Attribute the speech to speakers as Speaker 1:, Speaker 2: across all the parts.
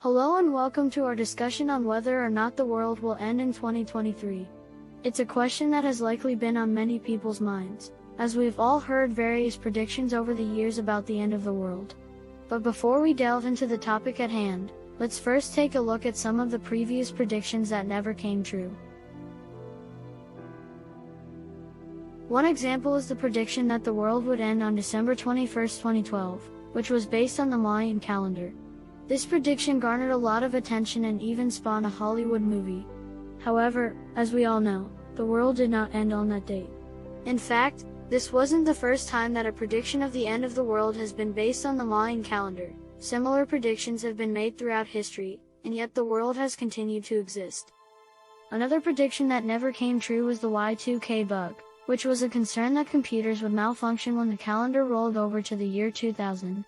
Speaker 1: Hello and welcome to our discussion on whether or not the world will end in 2023. It's a question that has likely been on many people's minds, as we've all heard various predictions over the years about the end of the world. But before we delve into the topic at hand, let's first take a look at some of the previous predictions that never came true. One example is the prediction that the world would end on December 21, 2012, which was based on the Mayan calendar. This prediction garnered a lot of attention and even spawned a Hollywood movie. However, as we all know, the world did not end on that date. In fact, this wasn't the first time that a prediction of the end of the world has been based on the Mayan calendar. Similar predictions have been made throughout history, and yet the world has continued to exist. Another prediction that never came true was the Y2K bug, which was a concern that computers would malfunction when the calendar rolled over to the year 2000.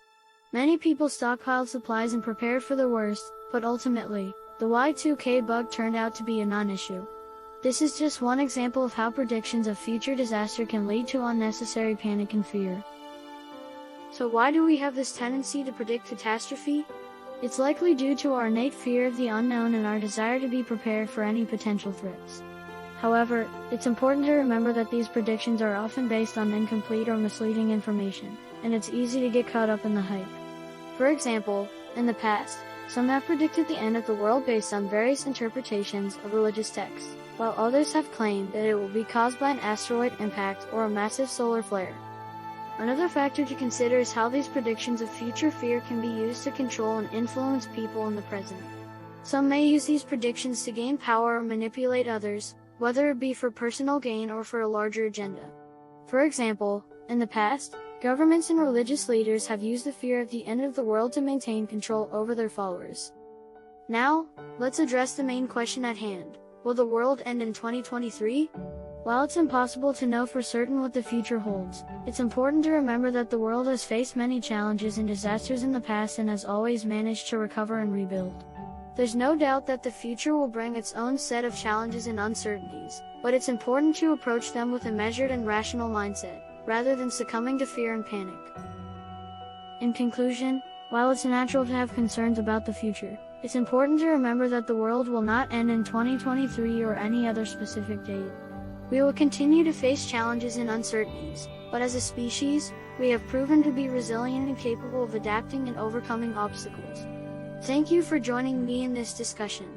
Speaker 1: Many people stockpiled supplies and prepared for the worst, but ultimately, the Y2K bug turned out to be a non-issue. This is just one example of how predictions of future disaster can lead to unnecessary panic and fear. So why do we have this tendency to predict catastrophe? It's likely due to our innate fear of the unknown and our desire to be prepared for any potential threats. However, it's important to remember that these predictions are often based on incomplete or misleading information, and it's easy to get caught up in the hype. For example, in the past, some have predicted the end of the world based on various interpretations of religious texts, while others have claimed that it will be caused by an asteroid impact or a massive solar flare. Another factor to consider is how these predictions of future fear can be used to control and influence people in the present. Some may use these predictions to gain power or manipulate others, whether it be for personal gain or for a larger agenda. For example, in the past, governments and religious leaders have used the fear of the end of the world to maintain control over their followers. Now, let's address the main question at hand. Will the world end in 2023? While it's impossible to know for certain what the future holds, it's important to remember that the world has faced many challenges and disasters in the past and has always managed to recover and rebuild. There's no doubt that the future will bring its own set of challenges and uncertainties, but it's important to approach them with a measured and rational mindset, rather than succumbing to fear and panic. In conclusion, while it's natural to have concerns about the future, it's important to remember that the world will not end in 2023 or any other specific date. We will continue to face challenges and uncertainties, but as a species, we have proven to be resilient and capable of adapting and overcoming obstacles. Thank you for joining me in this discussion.